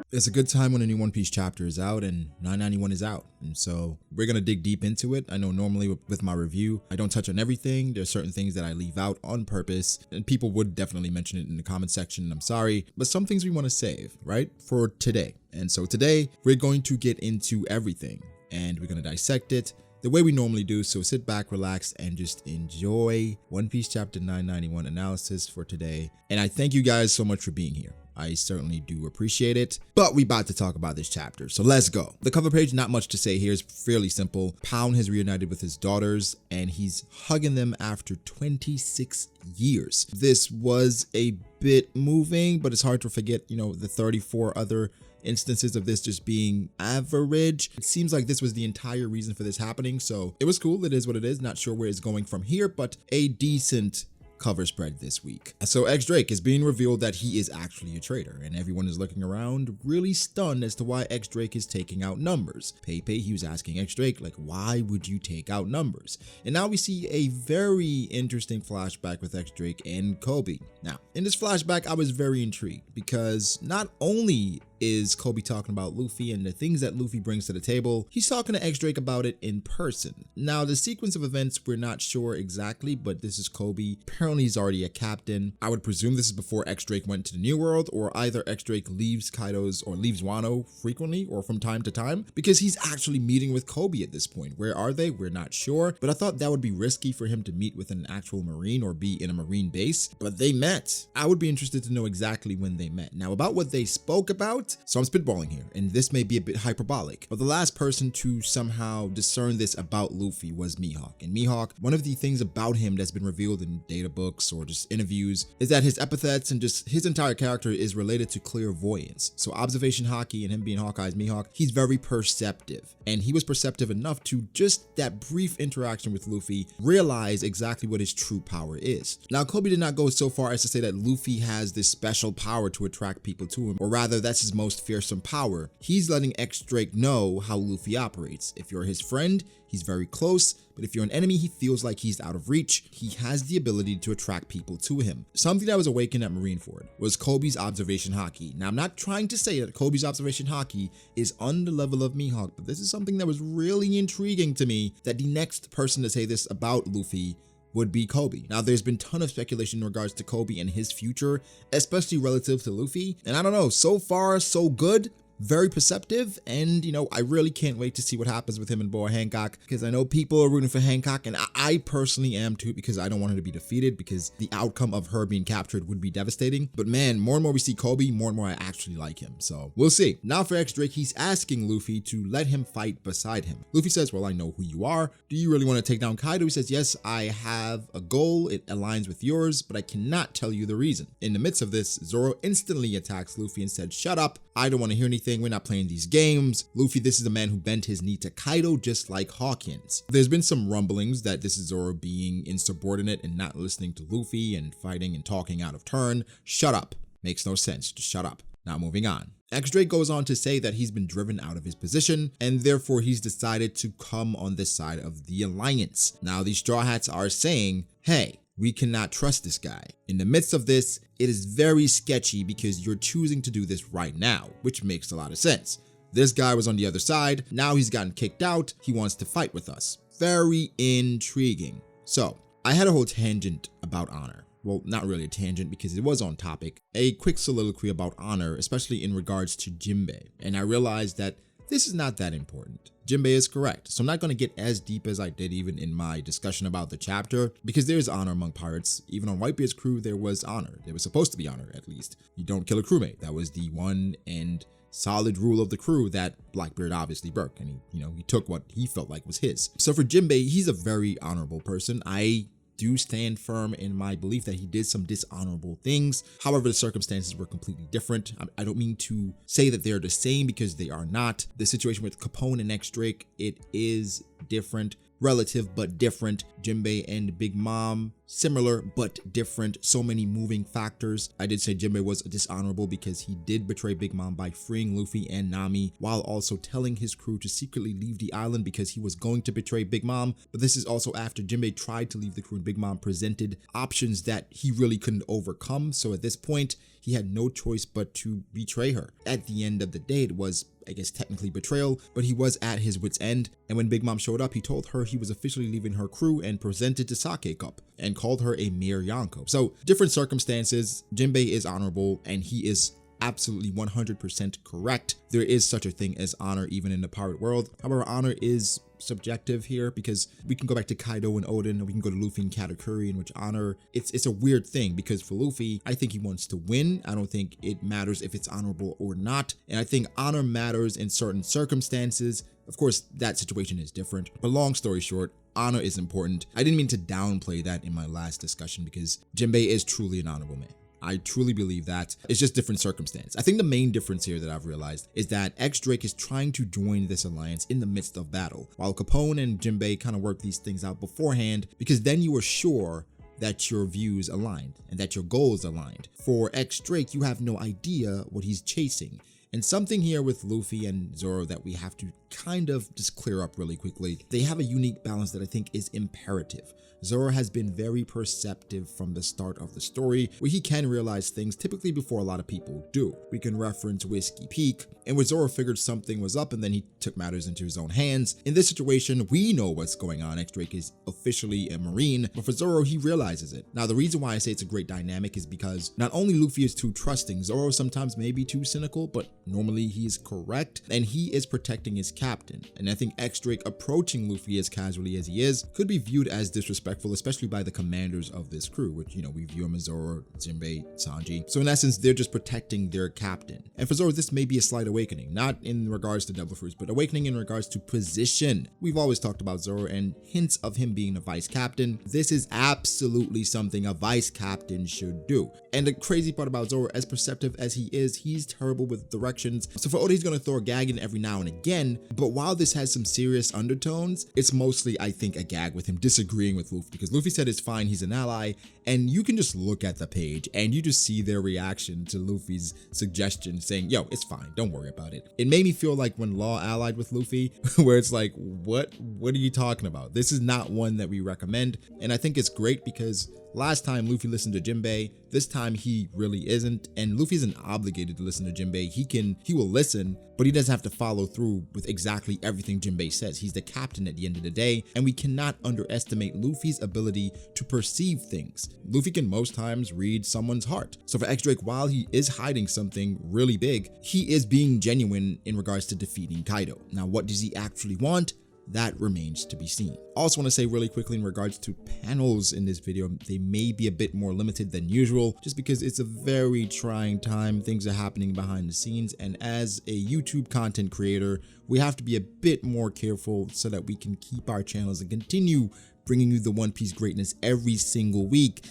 It's a good time when a new One Piece chapter is out and 991 is out. And so we're going to dig deep into it. I know normally with my review, I don't touch on everything. There's certain things that I leave out on purpose, and people would definitely mention it in the comment section, and I'm sorry, but some things we want to save, right, for today. And so today we're going to get into everything and we're going to dissect it the way we normally do. So sit back, relax, and just enjoy One Piece chapter 991 analysis for today. And I thank you guys so much for being here. I certainly do appreciate it, but we about to talk about this chapter, so let's go. The cover page, not much to say here, is fairly simple. Pound has reunited with his daughters and he's hugging them after 26 years. This was a bit moving, but it's hard to forget, the 34 other instances of this just being average. It seems like this was the entire reason for this happening, so it was cool. It is what it is. Not sure where it's going from here, but a decent cover spread this week. So X Drake is being revealed that he is actually a traitor, and everyone is looking around really stunned as to why X Drake is taking out numbers. Pepe, he was asking X Drake, like, why would you take out numbers? And now we see a very interesting flashback with X Drake and Kobe. Now, in this flashback, I was very intrigued because not only is Kobe talking about Luffy and the things that Luffy brings to the table, he's talking to X Drake about it in person. Now, the sequence of events, we're not sure exactly, but this is Kobe. Apparently, he's already a captain. I would presume this is before X Drake went to the New World, or either X Drake leaves Kaido's or leaves Wano frequently or from time to time, because he's actually meeting with Kobe at this point. Where are they? We're not sure, but I thought that would be risky for him to meet with an actual Marine or be in a Marine base, but they met. I would be interested to know exactly when they met. Now, about what they spoke about, so I'm spitballing here, and this may be a bit hyperbolic, but the last person to somehow discern this about Luffy was Mihawk. And Mihawk, one of the things about him that's been revealed in data books or just interviews is that his epithets and just his entire character is related to clairvoyance. So observation haki, and him being Hawkeye's Mihawk, he's very perceptive, and he was perceptive enough to just that brief interaction with Luffy realize exactly what his true power is. Now, Kobe did not go so far as to say that Luffy has this special power to attract people to him, or rather that's his most fearsome power. He's letting X Drake know how Luffy operates. If you're his friend, he's very close, but if you're an enemy, he feels like he's out of reach. He has the ability to attract people to him. Something that was awakened at Marineford was Kobe's observation haki. Now, I'm not trying to say that Kobe's observation haki is on the level of Mihawk, but this is something that was really intriguing to me, that the next person to say this about Luffy would be Kobe. Now, there's been a ton of speculation in regards to Kobe and his future, especially relative to Luffy. And I don't know, so far, so good. Very perceptive, and I really can't wait to see what happens with him and Boa Hancock, because I know people are rooting for Hancock, and I personally am too, because I don't want her to be defeated, because the outcome of her being captured would be devastating. But man, more and more we see Kobe, more and more I actually like him, so we'll see. Now for X Drake, he's asking Luffy to let him fight beside him. Luffy says, well, I know who you are. Do you really want to take down Kaido? He says, yes, I have a goal. It aligns with yours, but I cannot tell you the reason. In the midst of this, Zoro instantly attacks Luffy and said, shut up. I don't want to hear anything. We're not playing these games. Luffy, this is the man who bent his knee to Kaido just like Hawkins. There's been some rumblings that this is Zoro being insubordinate and not listening to Luffy and fighting and talking out of turn. Shut up. Makes no sense. Just shut up. Now moving on. X Drake goes on to say that he's been driven out of his position, and therefore he's decided to come on this side of the alliance. Now these Straw Hats are saying, hey, we cannot trust this guy. In the midst of this, it is very sketchy because you're choosing to do this right now, which makes a lot of sense. This guy was on the other side. Now he's gotten kicked out. He wants to fight with us. Very intriguing. So I had a whole tangent about honor. Well, not really a tangent because it was on topic. A quick soliloquy about honor, especially in regards to Jinbei. And I realized that this is not that important. Jinbei is correct, so I'm not going to get as deep as I did even in my discussion about the chapter, because there is honor among pirates. Even on Whitebeard's crew, there was honor. There was supposed to be honor, at least. You don't kill a crewmate. That was the one and solid rule of the crew that Blackbeard obviously broke, and he took what he felt like was his. So for Jinbei, he's a very honorable person. I do stand firm in my belief that he did some dishonorable things. However, the circumstances were completely different. I don't mean to say that they're the same, because they are not. The situation with Capone and X Drake, it is different, relative but different. Jinbei and Big Mom, similar but different, so many moving factors. I did say Jinbei was dishonorable because he did betray Big Mom by freeing Luffy and Nami while also telling his crew to secretly leave the island because he was going to betray Big Mom. But this is also after Jinbei tried to leave the crew and Big Mom presented options that he really couldn't overcome. So at this point, he had no choice but to betray her. At the end of the day, it was, I guess, technically betrayal, but he was at his wit's end. And when Big Mom showed up, he told her he was officially leaving her crew and presented the sake cup and called her a mere Yonko. So different circumstances. Jinbei is honorable and he is absolutely 100% correct. There is such a thing as honor even in the pirate world. However, honor is subjective here because we can go back to Kaido and Oden, or we can go to Luffy and Katakuri, in which honor, it's a weird thing because for Luffy, I think he wants to win. I don't think it matters if it's honorable or not. And I think honor matters in certain circumstances. Of course, that situation is different, but long story short, honor is important. I didn't mean to downplay that in my last discussion because Jinbei is truly an honorable man. I truly believe that. It's just different circumstance. I think the main difference here that I've realized is that X-Drake is trying to join this alliance in the midst of battle, while Capone and Jinbei kind of work these things out beforehand because then you are sure that your views aligned and that your goals aligned. For X-Drake, you have no idea what he's chasing. And something here with Luffy and Zoro that we have to kind of just clear up really quickly. They have a unique balance that I think is imperative. Zoro has been very perceptive from the start of the story, where he can realize things typically before a lot of people do. We can reference Whiskey Peak, and where Zoro figured something was up and then he took matters into his own hands. In this situation, we know what's going on. X-Drake is officially a Marine, but for Zoro, he realizes it. Now, the reason why I say it's a great dynamic is because not only Luffy is too trusting, Zoro sometimes may be too cynical, but normally he is correct, and he is protecting his captain. And I think X-Drake approaching Luffy as casually as he is could be viewed as disrespectful, especially by the commanders of this crew, which, you know, we view him as Zoro, Jinbei, Sanji. So in essence, they're just protecting their captain. And for Zoro, this may be a slight awakening, not in regards to Devil Fruits, but awakening in regards to position. We've always talked about Zoro and hints of him being a vice captain. This is absolutely something a vice captain should do. And the crazy part about Zoro, as perceptive as he is, he's terrible with directions. So for Oda, he's going to throw a gag in every now and again. But while this has some serious undertones, it's mostly, I think, a gag with him disagreeing with Luffy, because Luffy said it's fine, he's an ally, and you can just look at the page and you just see their reaction to Luffy's suggestion saying, yo, it's fine, don't worry about it. It made me feel like when Law allied with Luffy, where it's like, what are you talking about? This is not one that we recommend. And I think it's great because last time Luffy listened to Jinbei, this time he really isn't, and Luffy isn't obligated to listen to Jinbei. He will listen, but he doesn't have to follow through with exactly everything Jinbei says. He's the captain at the end of the day, and we cannot underestimate Luffy's ability to perceive things. Luffy can most times read someone's heart. So for X-Drake, while he is hiding something really big, he is being genuine in regards to defeating Kaido. Now, what does he actually want? That remains to be seen. Also want to say really quickly in regards to panels in this video, they may be a bit more limited than usual just because it's a very trying time. Things are happening behind the scenes, and as a YouTube content creator, we have to be a bit more careful so that we can keep our channels and continue bringing you the One Piece greatness every single week,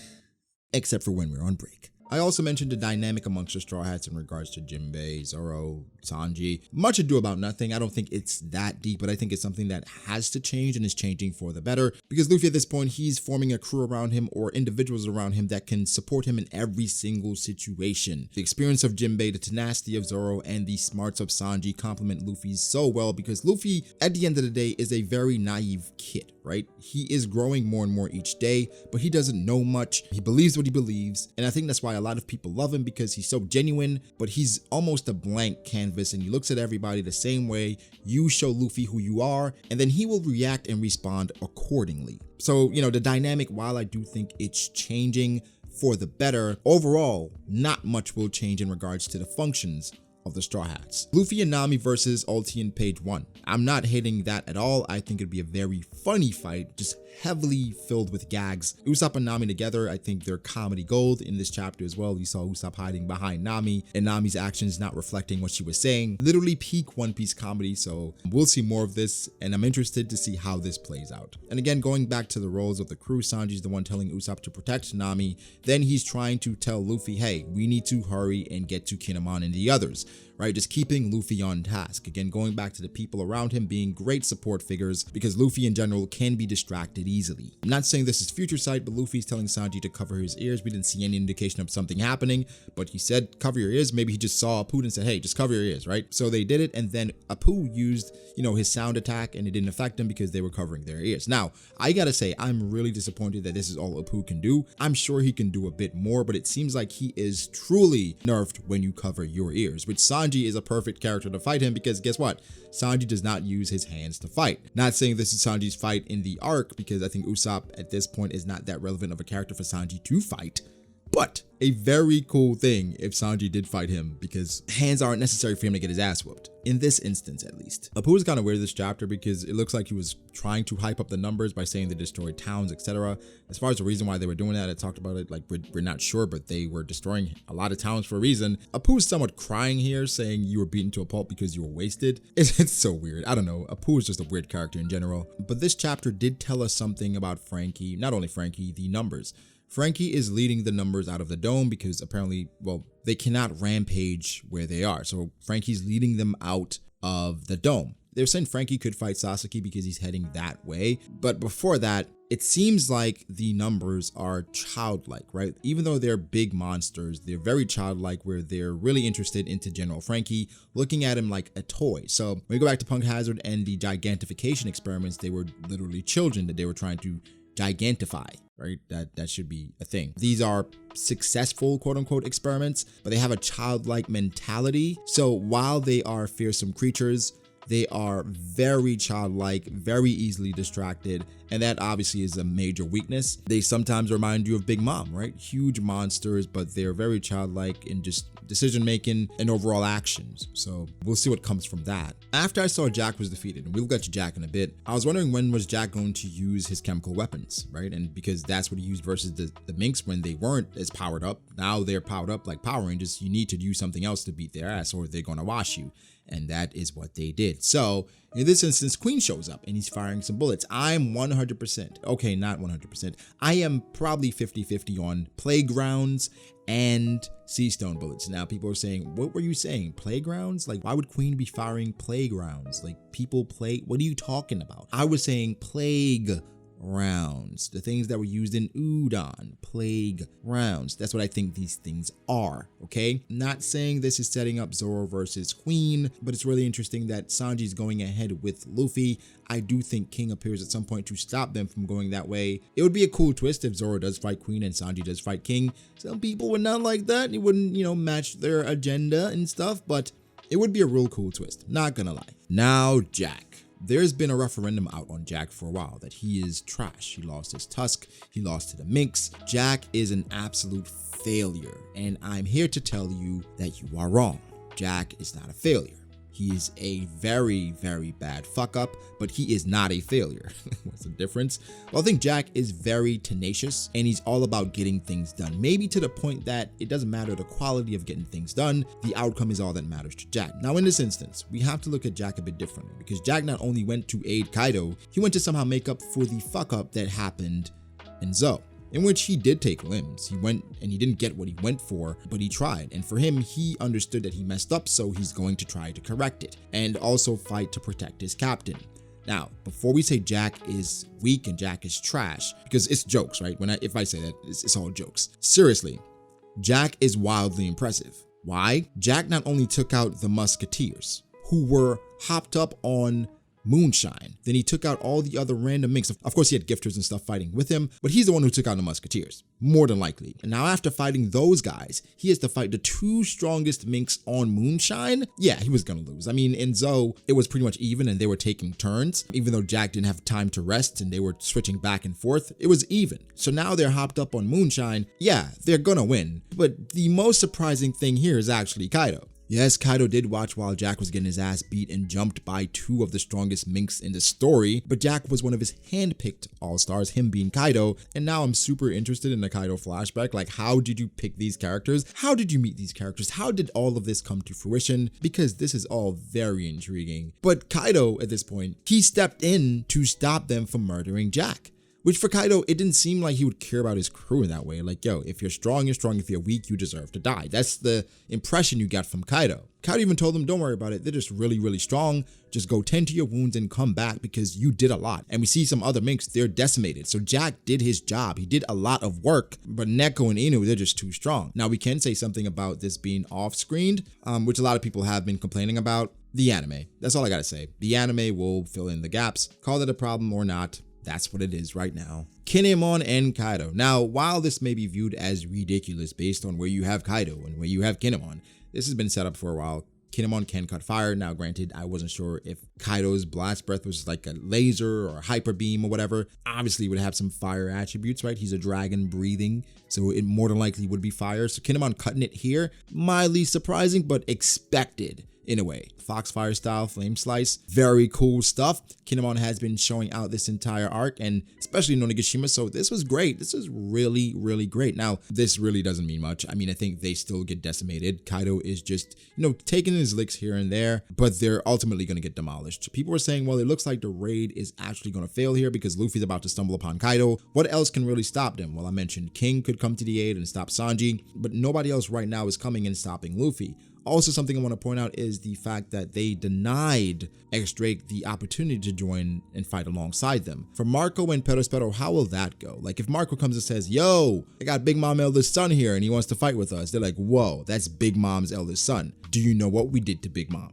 except for when we're on break. I also mentioned the dynamic amongst the Straw Hats in regards to Jinbei, Zoro, Sanji. Much ado about nothing. I don't think it's that deep, but I think it's something that has to change and is changing for the better. Because Luffy at this point, he's forming a crew around him or individuals around him that can support him in every single situation. The experience of Jinbei, the tenacity of Zoro, and the smarts of Sanji complement Luffy so well because Luffy, at the end of the day, is a very naive kid, right? He is growing more and more each day, but he doesn't know much. He believes what he believes, and I think that's why a lot of people love him, because he's so genuine, but he's almost a blank canvas and he looks at everybody the same way. You show Luffy who you are, and then he will react and respond accordingly. So, you know, the dynamic, while I do think it's changing for the better, overall, not much will change in regards to the functions of the Straw Hats. Luffy and Nami versus Ulti in page 1. I'm not hating that at all. I think it'd be a very funny fight, just heavily filled with gags. Usopp and Nami together, I think they're comedy gold in this chapter as well. You saw Usopp hiding behind Nami and Nami's actions not reflecting what she was saying. Literally peak One Piece comedy, so we'll see more of this, and I'm interested to see how this plays out. And again, going back to the roles of the crew, Sanji's the one telling Usopp to protect Nami. Then he's trying to tell Luffy, hey, we need to hurry and get to Kinemon and the others. right? Just keeping Luffy on task. Again, going back to the people around him being great support figures, because Luffy in general can be distracted easily. I'm not saying this is future sight, but Luffy's telling Sanji to cover his ears. We didn't see any indication of something happening, but he said cover your ears. Maybe he just saw Apu and said, hey, just cover your ears, right? So they did it, and then Apu used, his sound attack, and it didn't affect them because they were covering their ears. Now, I gotta say, I'm really disappointed that this is all Apu can do. I'm sure he can do a bit more, but it seems like he is truly nerfed when you cover your ears, which Sanji is a perfect character to fight him, because guess what? Sanji does not use his hands to fight. Not saying this is Sanji's fight in the arc, because I think Usopp at this point is not that relevant of a character for Sanji to fight. But a very cool thing if Sanji did fight him, because hands aren't necessary for him to get his ass whooped. In this instance, at least. Apu is kind of weird this chapter because it looks like he was trying to hype up the numbers by saying they destroyed towns, etc. As far as the reason why they were doing that, I talked about it, like we're not sure, but they were destroying a lot of towns for a reason. Apu is somewhat crying here, saying you were beaten to a pulp because you were wasted. It's so weird. I don't know. Apu is just a weird character in general. But this chapter did tell us something about Frankie, not only Frankie, the numbers. Frankie is leading the numbers out of the dome because apparently, they cannot rampage where they are. So Frankie's leading them out of the dome. They're saying Frankie could fight Sasaki because he's heading that way. But before that, it seems like the numbers are childlike, right? Even though they're big monsters, they're very childlike, where they're really interested into General Frankie, looking at him like a toy. So when we go back to Punk Hazard and the gigantification experiments, they were literally children that they were trying to gigantify, right? That should be a thing. These are successful, quote unquote, experiments, but they have a childlike mentality. So while they are fearsome creatures, they are very childlike, very easily distracted, and that obviously is a major weakness. They sometimes remind you of Big Mom, right? Huge monsters, but they're very childlike in just decision making and overall actions. So we'll see what comes from that. After I saw Jack was defeated, and we'll get to Jack in a bit, I was wondering when was Jack going to use his chemical weapons, right? And because that's what he used versus the minks when they weren't as powered up. Now they're powered up like Power Rangers. You need to use something else to beat their ass or they're gonna wash you. And that is what they did. So in this instance, Queen shows up and he's firing some bullets. I'm 100%, okay, not 100%. I am probably 50-50 on playgrounds and sea stone bullets. Now people are saying, what were you saying? Playgrounds? Like, why would Queen be firing playgrounds? Like, people play, what are you talking about? I was saying plague rounds, the things that were used in udon, plague rounds. That's what I think these things are, okay? Not saying this is setting up Zoro versus Queen, but it's really interesting that Sanji's going ahead with Luffy. I do think King appears at some point to stop them from going that way. It would be a cool twist if Zoro does fight Queen and Sanji does fight King. Some people would not like that. It wouldn't, match their agenda and stuff, but it would be a real cool twist, not gonna lie. Now, Jack. There's been a referendum out on Jack for a while that he is trash. He lost his tusk, he lost to the minks. Jack is an absolute failure, and I'm here to tell you that you are wrong. Jack is not a failure. He is a very, very bad fuck up, but he is not a failure. What's the difference? Well, I think Jack is very tenacious and he's all about getting things done. Maybe to the point that it doesn't matter the quality of getting things done, the outcome is all that matters to Jack. Now in this instance, we have to look at Jack a bit differently because Jack not only went to aid Kaido, he went to somehow make up for the fuck up that happened in Zou, in which he did take limbs. He went and he didn't get what he went for, but he tried. And for him, he understood that he messed up, so he's going to try to correct it and also fight to protect his captain. Now, before we say Jack is weak and Jack is trash, because it's jokes, right? If I say that, it's all jokes. Seriously, Jack is wildly impressive. Why? Jack not only took out the Musketeers, who were hopped up on moonshine, then he took out all the other random minks. Of course, he had gifters and stuff fighting with him, but he's the one who took out the Musketeers, more than likely. And now after fighting those guys, he has to fight the two strongest minks on moonshine. Yeah, he was gonna lose. I mean, in Zou, it was pretty much even and they were taking turns. Even though Jack didn't have time to rest and they were switching back and forth, it was even. So now they're hopped up on moonshine. Yeah, they're gonna win. But the most surprising thing here is actually Kaido. Yes, Kaido did watch while Jack was getting his ass beat and jumped by two of the strongest minks in the story, but Jack was one of his hand-picked all-stars, him being Kaido, and now I'm super interested in the Kaido flashback. Like, how did you pick these characters? How did you meet these characters? How did all of this come to fruition? Because this is all very intriguing. But Kaido, at this point, he stepped in to stop them from murdering Jack, Which for Kaido, it didn't seem like he would care about his crew in that way. Like, yo, if you're strong, you're strong. If you're weak, you deserve to die. That's the impression you got from Kaido. Kaido even told them, don't worry about it. They're just really, really strong. Just go tend to your wounds and come back because you did a lot. And we see some other minks, they're decimated. So Jack did his job. He did a lot of work, but Neko and Inu, they're just too strong. Now we can say something about this being off-screened, which a lot of people have been complaining about. The anime. That's all I gotta say. The anime will fill in the gaps. Call it a problem or not, that's what it is right now. Kinemon and Kaido. Now, while this may be viewed as ridiculous based on where you have Kaido and where you have Kinemon, this has been set up for a while. Kinemon can cut fire. Now, granted, I wasn't sure if Kaido's blast breath was like a laser or a hyper beam or whatever. Obviously, it would have some fire attributes, right? He's a dragon breathing, so it more than likely would be fire. So Kinemon cutting it here, mildly surprising, but expected. In a way, Foxfire style flame slice, very cool stuff. Kinemon has been showing out this entire arc, and especially in Onigashima, so this was great. This is really, really great. Now, this really doesn't mean much. I mean, I think they still get decimated. Kaido is just, taking his licks here and there, but they're ultimately going to get demolished. People were saying, well, it looks like the raid is actually going to fail here because Luffy's about to stumble upon Kaido. What else can really stop them? Well, I mentioned King could come to the aid and stop Sanji, but nobody else right now is coming and stopping Luffy. Also, something I want to point out is the fact that they denied X-Drake the opportunity to join and fight alongside them. For Marco and Perospero, how will that go? Like, if Marco comes and says, yo, I got Big Mom eldest son here and he wants to fight with us, they're like, whoa, that's Big Mom's eldest son. Do you know what we did to Big Mom?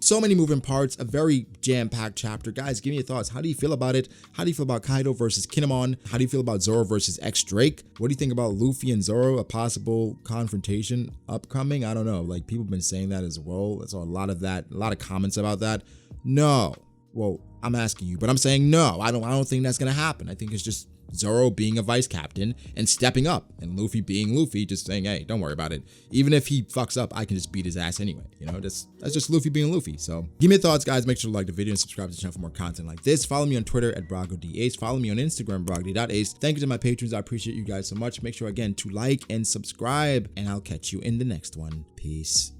So many moving parts, a very jam-packed chapter. Guys, give me your thoughts. How do you feel about it? How do you feel about Kaido versus Kinemon? How do you feel about Zoro versus X-Drake? What do you think about Luffy and Zoro, a possible confrontation upcoming? I don't know. Like, people have been saying that as well. There's a lot of comments about that. No. Well, I'm asking you, but I'm saying no. I don't think that's gonna happen. I think it's just Zoro being a vice captain and stepping up, and Luffy being Luffy, just saying, hey, don't worry about it. Even if he fucks up, I can just beat his ass anyway. That's just Luffy being Luffy. So give me your thoughts, guys. Make sure to like the video and subscribe to the channel for more content like this. Follow me on Twitter at BrogODace. Follow me on Instagram, brogd.ace. Thank you to my patrons. I appreciate you guys so much. Make sure again to like and subscribe, and I'll catch you in the next one. Peace.